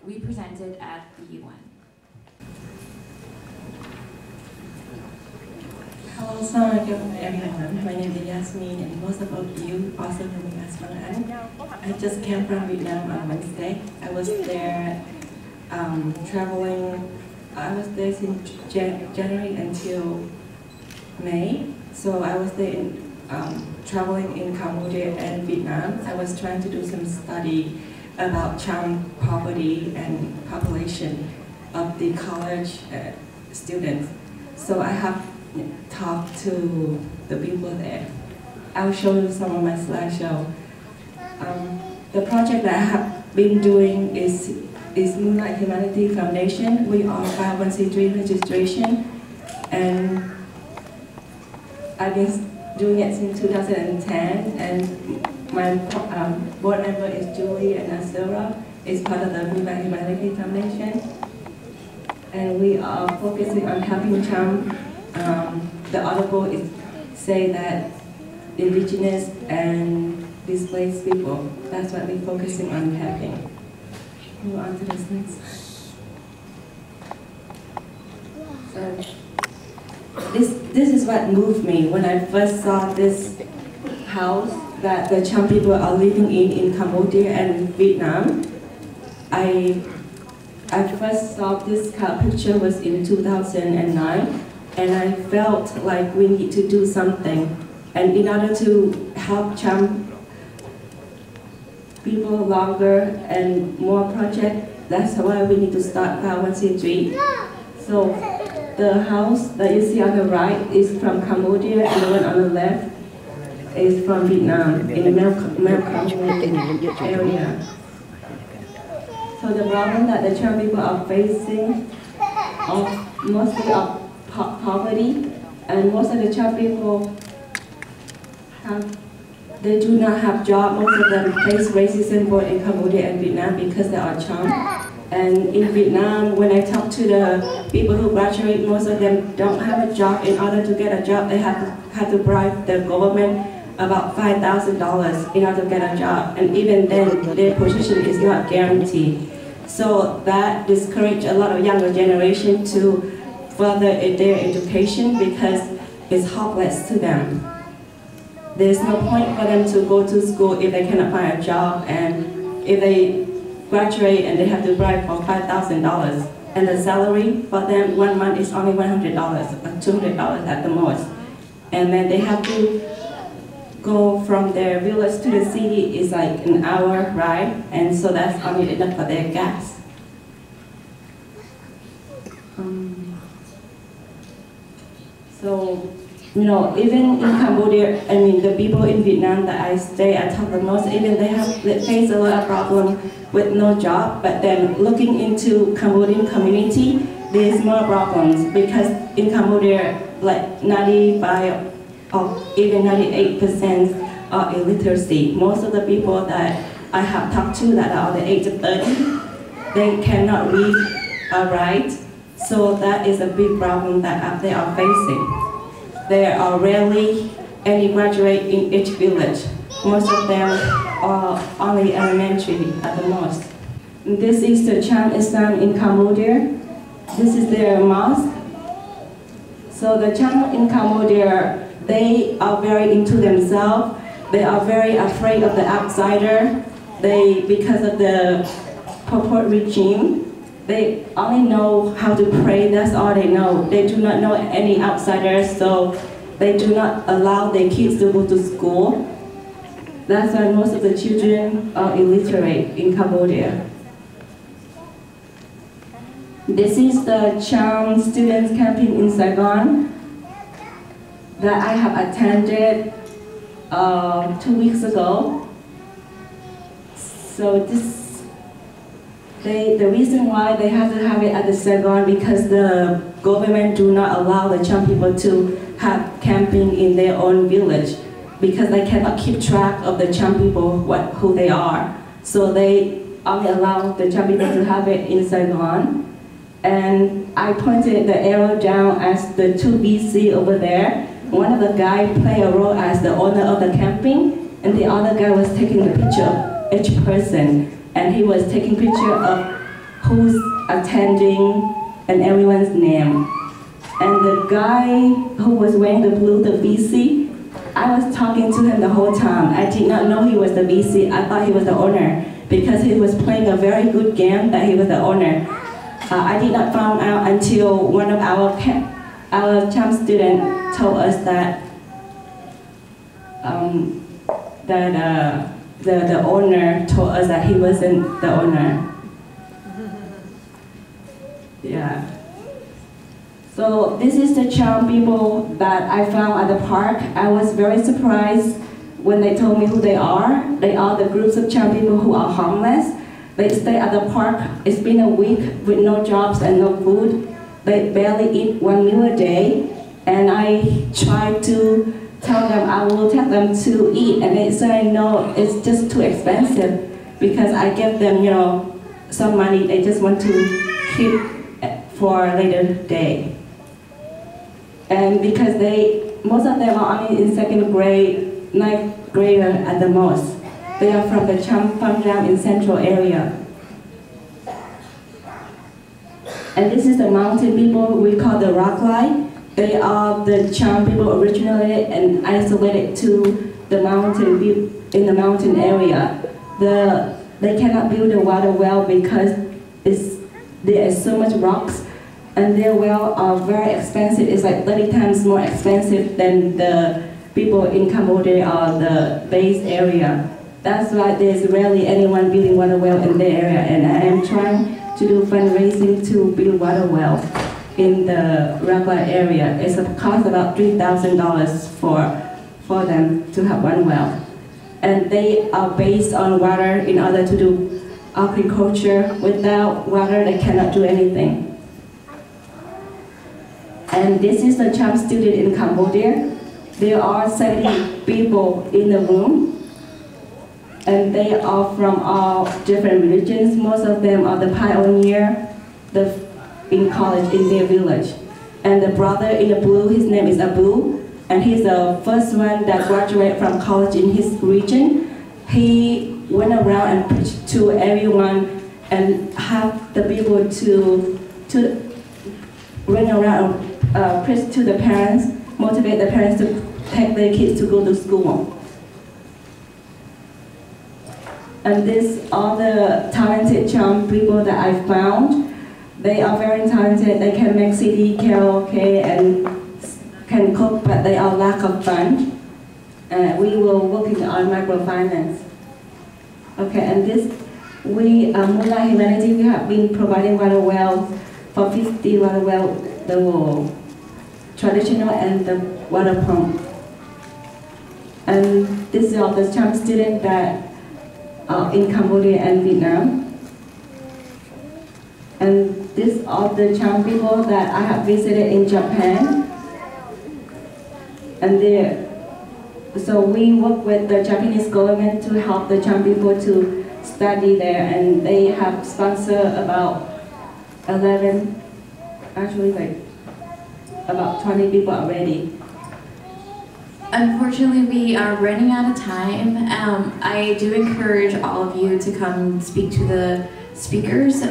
we presented at the UN. Hello, Assalamualaikum everyone. My name is Yasmeen, and most of you also know me as Mang An. I just came from Vietnam on Wednesday. I was there traveling. I was there since January until May. So I was there traveling in Cambodia and Vietnam. I was trying to do some study about Cham poverty and population of the college students. So I have talked to the people there. I'll show you some of my slideshow. The project that I have been doing is Moonlight Humanity Foundation. We are 501c3 registration, and I've been doing it since 2010. And my board member is Julie, and Azura is part of the Moonlight Humanity Foundation. And we are focusing on helping Cham. The article is say that indigenous and displaced people. That's what we're focusing on helping. Move on to the next. So this is what moved me when I first saw this house that the Cham people are living in Cambodia and Vietnam. I first saw this picture was in 2009. And I felt like we need to do something. And in order to help Cham people longer and more projects, that's why we need to start 501c3. So the house that you see on the right is from Cambodia, and the one on the left is from Vietnam, in the Mekong area. So the problem that the Cham people are facing mostly of poverty, and most of the Cham people they do not have jobs. Most of them face racism both in Cambodia and Vietnam because they are Cham. And in Vietnam, when I talk to the people who graduate, most of them don't have a job. In order to get a job, they have to bribe the government about $5,000 in order to get a job. And even then, their position is not guaranteed. So that discourages a lot of younger generation to further their education because it's hopeless to them. There's no point for them to go to school if they cannot find a job, and if they graduate and they have to bribe for $5,000, and the salary for them 1 month is only $100 or $200 at the most, and then they have to go from their village to the city is like an hour ride, and so that's only enough for their gas. So, you know, even in Cambodia, I mean, the people in Vietnam that I talk the most, even they face a lot of problems with no job, but then looking into Cambodian community, there's more problems because in Cambodia, like 95 or even 98% are illiteracy. Most of the people that I have talked to that are the age of 30, they cannot read or write. So that is a big problem that they are facing. There are rarely any graduate in each village. Most of them are only elementary at the most. This is the Cham Islam in Cambodia. This is their mosque. So the Cham in Cambodia, they are very into themselves. They are very afraid of the outsider. Because of the Pol Pot regime, they only know how to pray, that's all they know. They do not know any outsiders, so they do not allow their kids to go to school. That's why most of the children are illiterate in Cambodia. This is the Cham students camping in Saigon that I have attended 2 weeks ago. So the reason why they have to have it at the Saigon because the government do not allow the Cham people to have camping in their own village because they cannot keep track of the Cham people, who they are. So they only allow the Cham people to have it in Saigon. And I pointed the arrow down as the 2 BC over there. One of the guys played a role as the owner of the camping, and the other guy was taking the picture of each person. And he was taking picture of who's attending and everyone's name. And the guy who was wearing the blue, the VC, I was talking to him the whole time. I did not know he was the VC. I thought he was the owner because he was playing a very good game that he was the owner. I did not find out until one of our Cham students told us that the owner told us that he wasn't the owner. Yeah. So this is the Cham people that I found at the park. I was very surprised when they told me who they are. They are the groups of Cham people who are homeless. They stay at the park. It's been a week with no jobs and no food. They barely eat one meal a day. And I tried to tell them I will take them to eat, and they say no, it's just too expensive because I give them, you know, some money they just want to keep for a later day. And because most of them are only in second grade, ninth grader at the most. They are from the Champa in central area. And this is the mountain people we call the Rockline. They are the Cham people originally and isolated to the mountain in the mountain area. They cannot build a water well because there is so much rocks, and their well are very expensive. It's like 30 times more expensive than the people in Cambodia or the base area. That's why there's rarely anyone building water well in the area, and I am trying to do fundraising to build water well in the Ragla area. It's a cost about $3,000 for them to have one well. And they are based on water in order to do agriculture. Without water, they cannot do anything. And this is the Cham student in Cambodia. There are 70 people in the room. And they are from all different religions. Most of them are the pioneer in college in their village. And the brother in the blue, his name is Abu, and he's the first one that graduated from college in his region. He went around and preached to everyone and have the people to run around and preach to the parents, motivate the parents to take their kids to go to school. And these are the talented Cham people that I found. They are very talented. They can make CD, karaoke, and can cook, but they are lack of funds. We will working on microfinance. Okay, and this, Moonlight Humanity, we have been providing water wells for 50 water wells, the traditional and the water pump. And this is all the Cham students that are in Cambodia and Vietnam. And these are the Cham people that I have visited in Japan. And so we work with the Japanese government to help the Cham people to study there, and they have sponsored about 11, actually like about 20 people already. Unfortunately, we are running out of time. I do encourage all of you to come speak to the speakers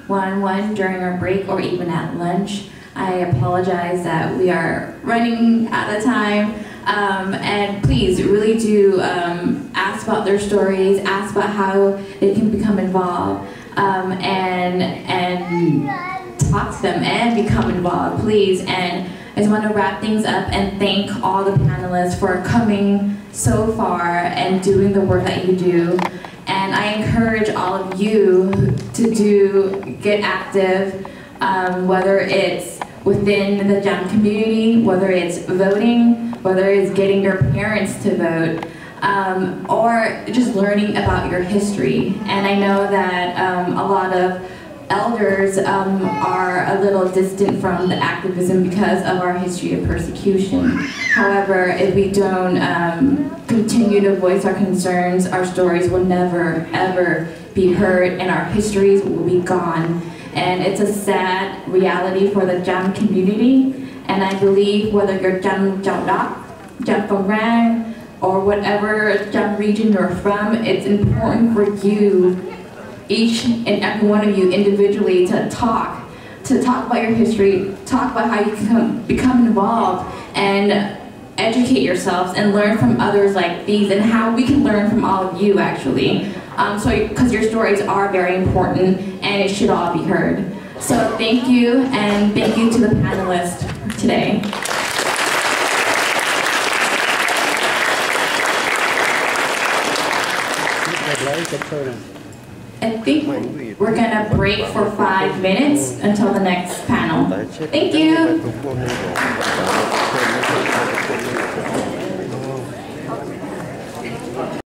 one-on-one during our break or even at lunch. I apologize that we are running out of time. And please really do ask about their stories, ask about how they can become involved, and talk to them and become involved, please. And I just want to wrap things up and thank all the panelists for coming so far and doing the work that you do. And I encourage all of you to get active, whether it's within the Cham community, whether it's voting, whether it's getting your parents to vote, or just learning about your history. And I know that a lot of elders are a little distant from the activism because of our history of persecution. However, if we don't continue to voice our concerns, our stories will never, ever be heard, and our histories will be gone. And it's a sad reality for the Cham community. And I believe whether you're Cham Chao Dak, Cham Phong Rang, or whatever Cham region you're from, it's important for you each and every one of you individually to talk about your history, talk about how you can become involved and educate yourselves and learn from others like these, and how we can learn from all of you actually. Because your stories are very important and it should all be heard. So thank you, and thank you to the panelists today. I think we're gonna break for 5 minutes until the next panel. Thank you.